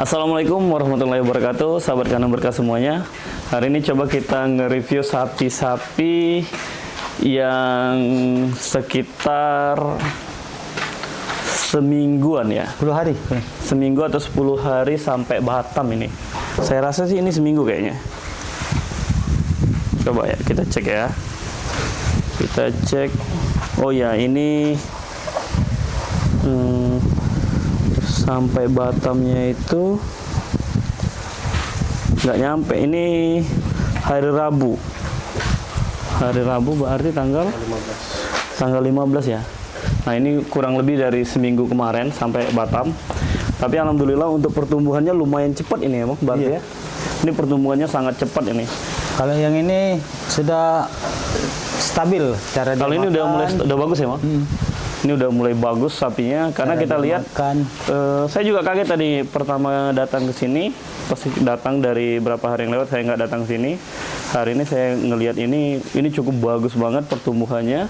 Assalamualaikum warahmatullahi wabarakatuh, sahabat kandang berkah semuanya. Hari ini coba kita nge-review sapi-sapi yang sekitar semingguan ya. 10 hari. Seminggu atau 10 hari sampai Batam ini. Saya rasa sih ini seminggu kayaknya. Coba ya, kita cek ya. Kita cek. Oh ya, ini sampai Batamnya itu nggak nyampe. Ini hari Rabu. Hari Rabu berarti tanggal 15 ya. Nah, ini kurang lebih dari seminggu kemarin sampai Batam. Tapi alhamdulillah untuk pertumbuhannya lumayan cepat ini ya, Bang. Berarti ya. Ini pertumbuhannya sangat cepat ini. Kalau yang ini sudah stabil cara dia. Kalau ini udah bagus ya, Bang. Ini udah mulai bagus sapinya karena kita lihat saya juga kaget tadi pertama datang ke sini, pasti datang dari berapa hari yang lewat saya nggak datang ke sini. Hari ini saya ngelihat ini cukup bagus banget pertumbuhannya.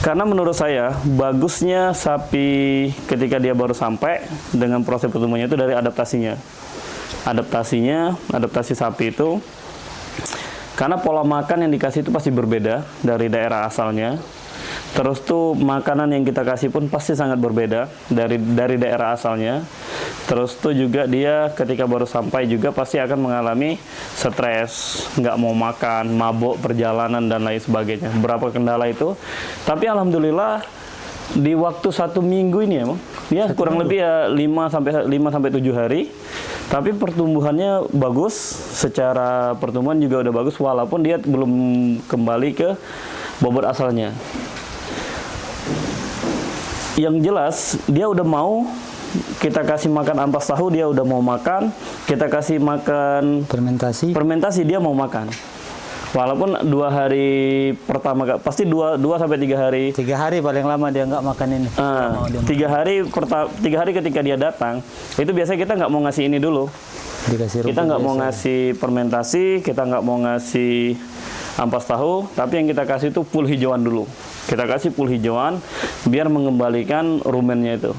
Karena menurut saya bagusnya sapi ketika dia baru sampai dengan proses pertumbuhannya itu dari adaptasinya. Adaptasi sapi itu karena pola makan yang dikasih itu pasti berbeda dari daerah asalnya. Terus tuh makanan yang kita kasih pun pasti sangat berbeda dari daerah asalnya. Terus tuh juga dia ketika baru sampai juga pasti akan mengalami stres, nggak mau makan, mabuk perjalanan dan lain sebagainya. Berapa kendala itu. Tapi alhamdulillah di waktu 1 minggu ini ya kurang lebih ya 5 sampai 7 hari. Tapi pertumbuhannya bagus, secara pertumbuhan juga udah bagus walaupun dia belum kembali ke bobot asalnya. Yang jelas dia udah mau kita kasih makan ampas tahu, dia udah mau makan. Kita kasih makan fermentasi dia mau makan. Walaupun 2 hari pertama pasti 2 sampai 3 hari. 3 hari paling lama dia nggak makan ini. 3 hari ketika dia datang itu biasanya kita nggak mau ngasih ini dulu. Kita nggak mau ngasih fermentasi, kita nggak mau ngasih ampas tahu, tapi yang kita kasih itu full hijauan dulu. Kita kasih full hijauan biar mengembalikan rumennya itu.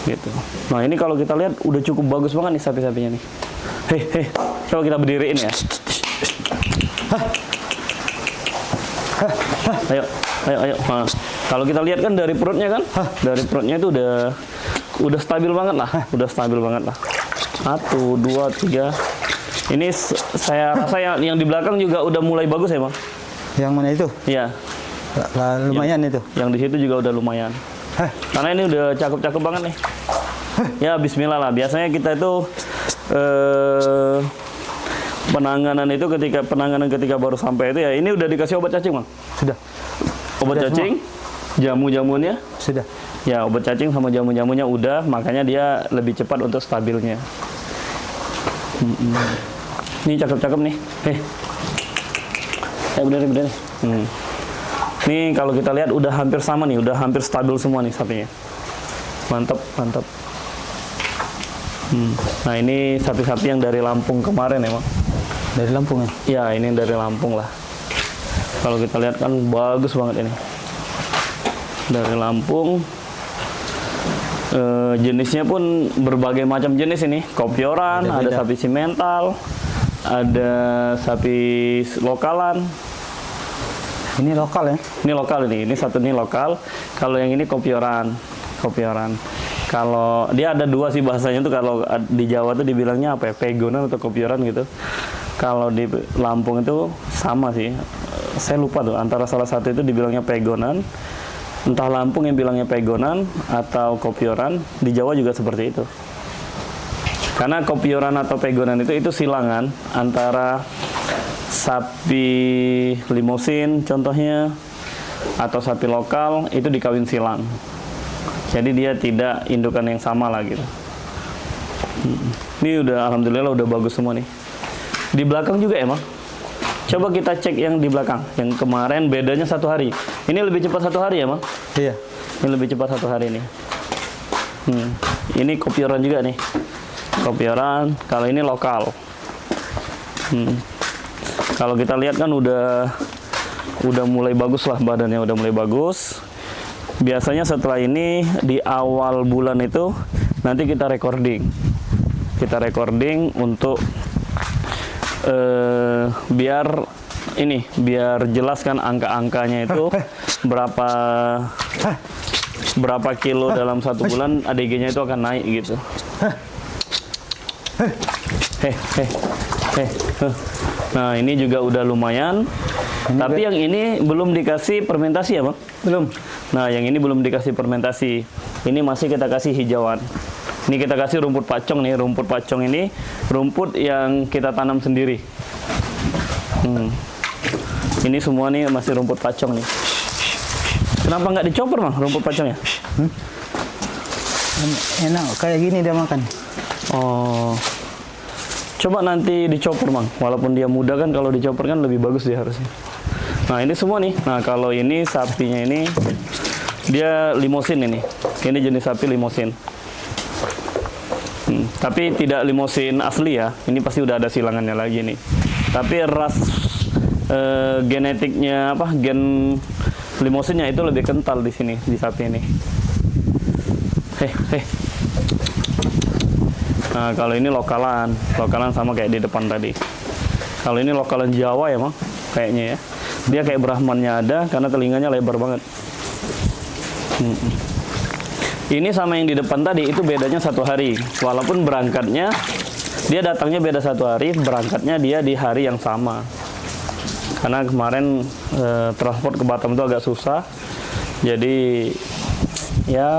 Gitu. Nah, ini kalau kita lihat udah cukup bagus banget nih sapi-sapinya nih. Coba kita berdiriin ya. Ayo. Nah, kalau kita lihat kan dari perutnya kan, dari perutnya itu udah stabil banget lah, udah stabil banget lah. 1, 2, 3. Ini saya rasa yang di belakang juga udah mulai bagus ya, Bang. Yang mana itu? Iya. Lumayan itu. Yang di situ juga udah lumayan. Karena ini udah cakep-cakep banget nih. Ya bismillah lah. Biasanya kita itu penanganan ketika baru sampai itu ya ini udah dikasih obat cacing, Bang. Sudah. Obat cacing, jamu-jamunya sudah. Ya, obat cacing sama jamu-jamunya udah, makanya dia lebih cepat untuk stabilnya. Ini cakep-cakep nih. Bener. Nih kalau kita lihat udah hampir sama nih, udah hampir stabil semua nih sapinya. Mantap. Nah, ini sapi-sapi yang dari Lampung kemarin ya, Bang. Dari Lampung ya? Ya, ini dari Lampung lah. Kalau kita lihat kan bagus banget ini. Dari Lampung. Jenisnya pun berbagai macam jenis ini. Kopioran, ada sapi simental, ada sapi lokalan. Ini lokal ya? Ini lokal ini satu ini lokal. Kalau yang ini kopioran. Kalau dia ada 2 sih bahasanya tuh, kalau di Jawa tuh dibilangnya apa ya? Pegonan atau kopioran gitu. Kalau di Lampung itu sama sih. Saya lupa tuh antara salah satu itu dibilangnya pegonan. Entah Lampung yang bilangnya pegonan atau kopioran, di Jawa juga seperti itu. Karena kopioran atau pegonan itu silangan antara sapi limosin contohnya atau sapi lokal itu dikawin silang. Jadi dia tidak indukan yang sama lah gitu. Ini udah alhamdulillah udah bagus semua nih. Di belakang juga emang. Coba kita cek yang di belakang. Yang kemarin bedanya 1 hari. Ini lebih cepat 1 hari ya, Bang? Iya. Ini lebih cepat 1 hari nih. Ini kopioran juga nih. Kopioran. Kalau ini lokal. Kalau kita lihat kan udah mulai bagus lah badannya, udah mulai bagus. Biasanya setelah ini di awal bulan itu nanti kita recording untuk biar jelaskan angka-angkanya itu berapa kilo dalam 1 bulan ADG-nya itu akan naik gitu. Nah, ini juga udah lumayan. Tapi yang ini belum dikasih fermentasi ya, Bang? Belum. Nah, yang ini belum dikasih fermentasi. Ini masih kita kasih hijauan. Ini kita kasih rumput pacong nih. Rumput pacong ini rumput yang kita tanam sendiri. Ini semua nih masih rumput pacong nih. Kenapa nggak dicopper, Bang, rumput pacongnya? Enak kayak gini dia makan. Oh. Coba nanti dicopper, Bang. Walaupun dia muda kan, kalau dicopper kan lebih bagus dia harusnya. Nah, ini semua nih. Nah, kalau ini sapinya ini dia limosin ini. Ini jenis sapi limosin. Tapi tidak limosin asli ya. Ini pasti udah ada silangannya lagi nih. Tapi ras genetiknya gen limosinnya itu lebih kental di sini di sapi ini. Nah, kalau ini lokalan sama kayak di depan tadi. Kalau ini lokalan Jawa ya, Bang, kayaknya ya. Dia kayak Brahmannya ada karena telinganya lebar banget. Ini sama yang di depan tadi itu bedanya 1 hari. Walaupun berangkatnya dia datangnya beda 1 hari, berangkatnya dia di hari yang sama. Karena kemarin transport ke Batam itu agak susah. Jadi ya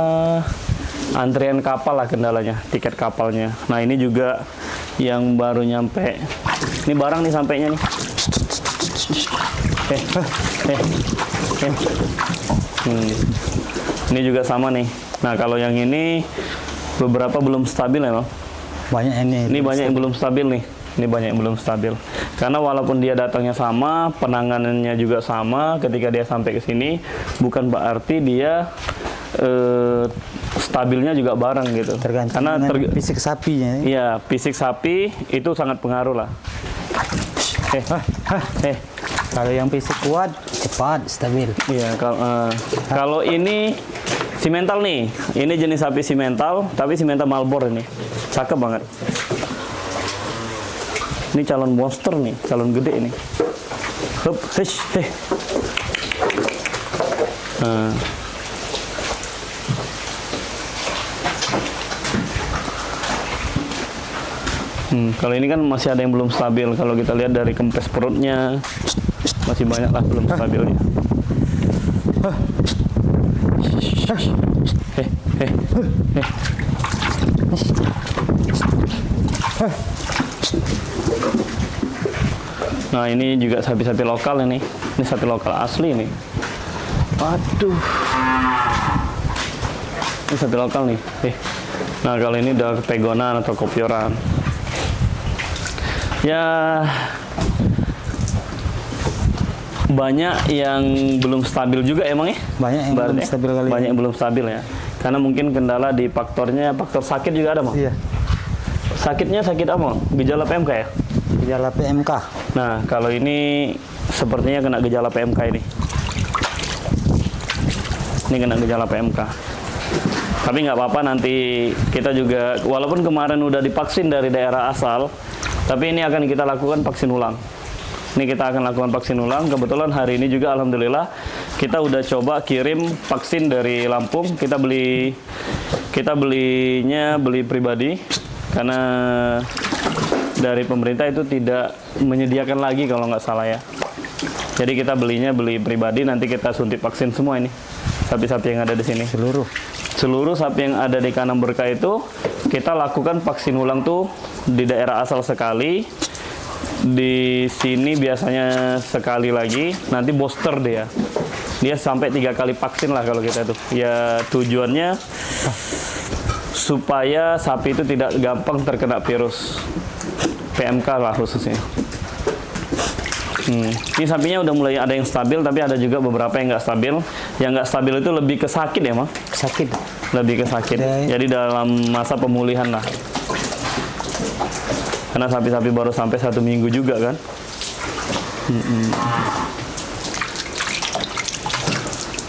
antrian kapal lah kendalanya, tiket kapalnya. Nah, ini juga yang baru nyampe. Ini barang nih sampainya nih. Ini juga sama nih. Nah, kalau yang ini beberapa belum stabil ya, Bang. Banyak ini. Ini banyak yang belum stabil nih. Ini banyak yang belum stabil. Karena walaupun dia datangnya sama, penanganannya juga sama, ketika dia sampai ke sini, bukan berarti dia stabilnya juga bareng gitu. Tergantung karena fisik sapinya. Iya, fisik sapi itu sangat pengaruh lah. Kalau yang fisik kuat, cepat, stabil. Iya, kalau ini simental nih. Ini jenis sapi simental, tapi simental Marlboro ini. Cakep banget. Ini calon monster nih, calon gede ini. Kalau ini kan masih ada yang belum stabil. Kalau kita lihat dari kempes perutnya, masih banyak lah belum stabilnya. Nah, ini juga sapi-sapi lokal ini. Ini sapi lokal asli nih. Waduh. Ini sapi lokal nih. Nah, kalau ini udah pegonan atau kopioran. Ya, banyak yang belum stabil juga emang ya? Banyak yang belum stabil kali. Banyak yang belum stabil ya. Karena mungkin kendala di faktor sakit juga ada, Bang. Iya. Sakitnya sakit apa, Bang? Gejala PMK ya? Gejala PMK. Nah, kalau ini sepertinya kena gejala PMK ini. Ini kena gejala PMK. Tapi nggak apa-apa, nanti kita juga, walaupun kemarin udah divaksin dari daerah asal, tapi ini akan kita lakukan vaksin ulang. Ini kita akan lakukan vaksin ulang. Kebetulan hari ini juga alhamdulillah kita udah coba kirim vaksin dari Lampung. Kita belinya pribadi karena dari pemerintah itu tidak menyediakan lagi kalau nggak salah ya. Jadi kita beli pribadi, nanti kita suntik vaksin semua ini. Sapi-sapi yang ada di sini. Seluruh sapi yang ada di kandang berkah itu kita lakukan vaksin ulang tuh di daerah asal sekali. Di sini biasanya sekali lagi, nanti booster dia sampai 3 kali vaksin lah kalau kita tuh. Ya tujuannya supaya sapi itu tidak gampang terkena virus PMK lah khususnya. Ini sapinya udah mulai ada yang stabil, tapi ada juga beberapa yang nggak stabil. Yang nggak stabil itu lebih ke sakit ya, Bang? Sakit. Lebih ke sakit. Jadi dalam masa pemulihan lah. Karena sapi-sapi baru sampai 1 minggu juga kan.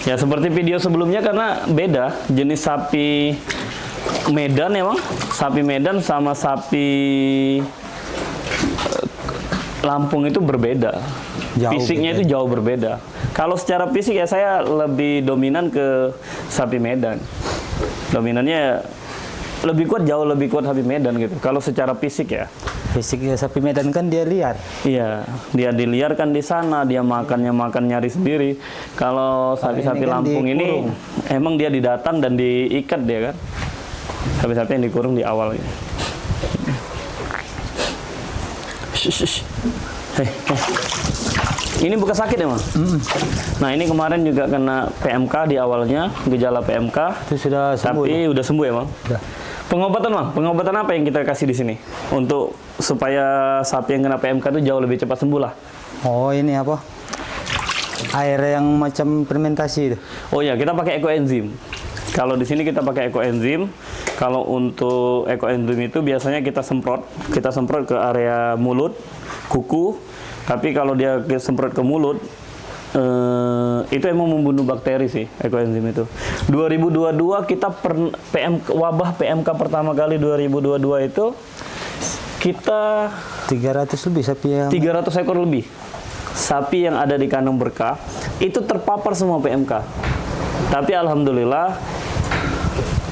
Ya seperti video sebelumnya, karena beda jenis sapi Medan emang, sapi Medan sama sapi Lampung itu berbeda. Jauh Fisiknya beda. itu jauh berbeda. Kalau secara fisik ya saya lebih dominan ke sapi Medan. Dominannya lebih kuat, jauh lebih kuat sapi Medan gitu. Kalau secara fisik ya. Fisiknya sapi Medan kan dia liar. Iya, dia diliarkan di sana, dia makan nyari sendiri. Kalau sapi-sapi ini kan Lampung ini dikurung. emang dia didatang dan diikat dia kan. Sapi-sapi yang dikurung di awal. Hei. Ini bekas sakit emang. Nah ini kemarin juga kena PMK di awalnya, gejala PMK. Itu sudah sembuh. Tapi udah sembuh ya, Bang? Udah. Pengobatan, Bang. Pengobatan apa yang kita kasih di sini untuk supaya sapi yang kena PMK itu jauh lebih cepat sembuh lah? Oh ini apa? Air yang macam fermentasi itu. Oh ya, kita pakai ekoenzim. Kalau di sini kita pakai ekoenzim. Kalau untuk ekoenzim itu biasanya kita semprot ke area mulut, kuku. Tapi kalau dia semprot ke mulut, itu emang membunuh bakteri sih ekoenzim itu. 2022 kita wabah PMK pertama kali 2022 itu kita 300 lebih sapi yang 300 ekor lebih sapi yang ada di kandang berkah itu terpapar semua PMK. Tapi alhamdulillah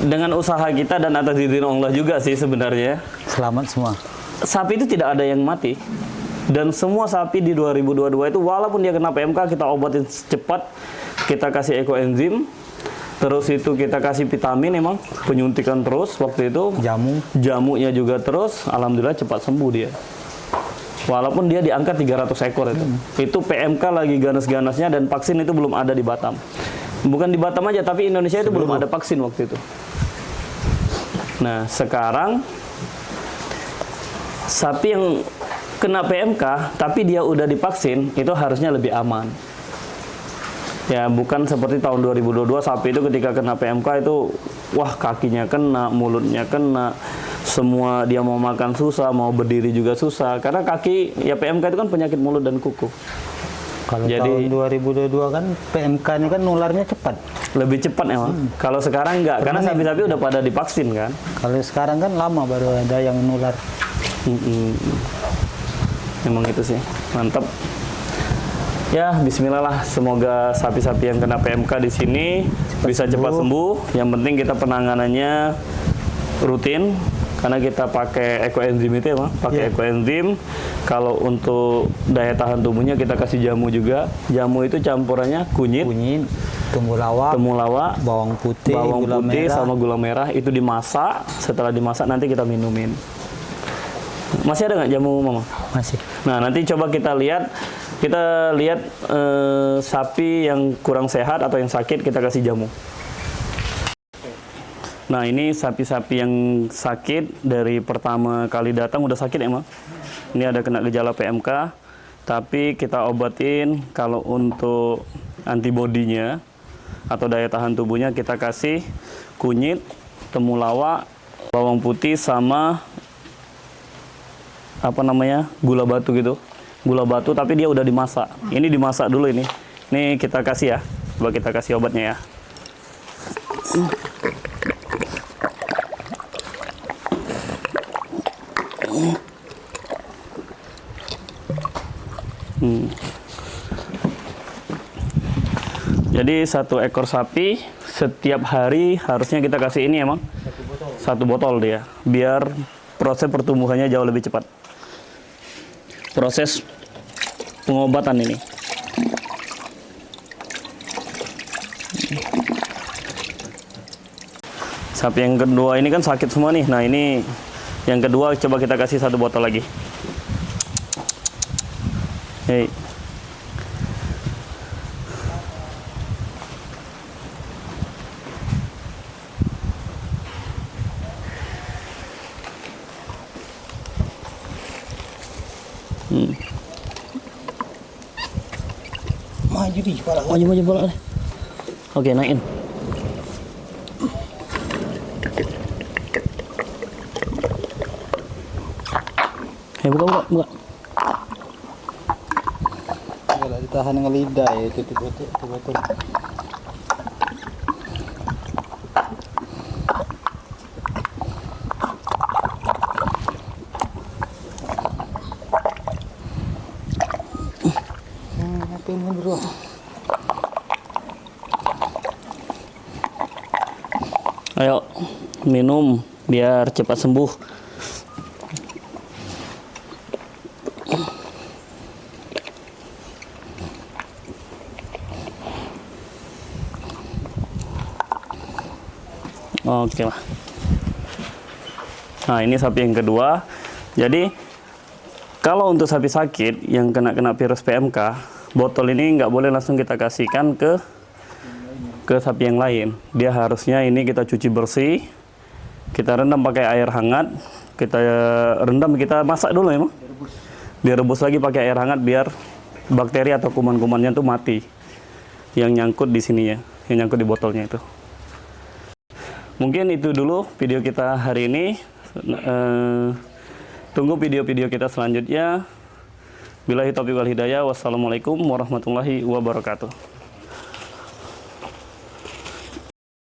dengan usaha kita dan atas izin Allah juga sih sebenarnya selamat semua. sapi itu tidak ada yang mati. Dan semua sapi di 2022 itu walaupun dia kena PMK kita obatin cepat, kita kasih ekoenzim, terus itu kita kasih vitamin emang, penyuntikan terus waktu itu, jamunya juga terus, alhamdulillah cepat sembuh dia. Walaupun dia diangkat 300 ekor itu. Itu PMK lagi ganas-ganasnya dan vaksin itu belum ada di Batam. Bukan di Batam aja, tapi Indonesia itu belum ada vaksin waktu itu. Nah, sekarang sapi yang kena PMK, tapi dia udah divaksin, itu harusnya lebih aman. Ya, bukan seperti tahun 2022, sapi itu ketika kena PMK itu, wah kakinya kena, mulutnya kena, semua dia mau makan susah, mau berdiri juga susah. Karena kaki, ya PMK itu kan penyakit mulut dan kuku. Kalau tahun 2022 kan PMK ini kan nularnya cepat. Lebih cepat emang. Kalau sekarang enggak, karena sapi-sapi udah pada divaksin kan. Kalau sekarang kan lama baru ada yang nular. Emang itu sih, mantap. Ya, bismillah lah. Semoga sapi-sapi yang kena PMK di sini bisa cepat sembuh. Yang penting kita penanganannya rutin, karena kita pakai ekoenzim itu ya, Bang. Pakai ekoenzim. Kalau untuk daya tahan tubuhnya kita kasih jamu juga. Jamu itu campurannya kunyit, temulawak, bawang putih merah. sama gula merah. Itu dimasak. Setelah dimasak nanti kita minumin. Masih ada nggak jamu, Mama? Masih. Nah, nanti coba kita lihat sapi yang kurang sehat atau yang sakit kita kasih jamu. Nah, ini sapi-sapi yang sakit dari pertama kali datang udah sakit emang. Ini ada kena gejala PMK, tapi kita obatin. Kalau untuk antibodinya atau daya tahan tubuhnya kita kasih kunyit, temulawak, bawang putih sama gula batu gitu. Gula batu tapi dia udah dimasak. Ini dimasak dulu ini. Ini kita kasih ya. Coba kita kasih obatnya ya. Jadi 1 ekor sapi setiap hari harusnya kita kasih ini emang. 1 botol dia. Biar proses pertumbuhannya jauh lebih cepat. Proses pengobatan ini. Sapi yang kedua ini kan sakit semua nih. Nah ini yang kedua coba kita kasih 1 botol lagi. Hei. Maju di kepala. Maju bola. Oke, naikin. Buka. Enggak ditahan dengan lidah ya, itu betul. Ayo minum biar cepat sembuh. Oke lah. Nah, ini sapi yang kedua. Jadi kalau untuk sapi sakit yang kena virus PMK, botol ini nggak boleh langsung kita kasihkan ke sapi yang lain. Dia harusnya ini kita cuci bersih, kita rendam pakai air hangat, kita rendam, kita masak dulu ya, direbus lagi pakai air hangat biar bakteri atau kuman-kumannya tuh mati yang nyangkut di sini ya, yang nyangkut di botolnya itu. Mungkin itu dulu video kita hari ini. Tunggu video-video kita selanjutnya. Billahi taufiq wal hidayah. Wassalamualaikum warahmatullahi wabarakatuh.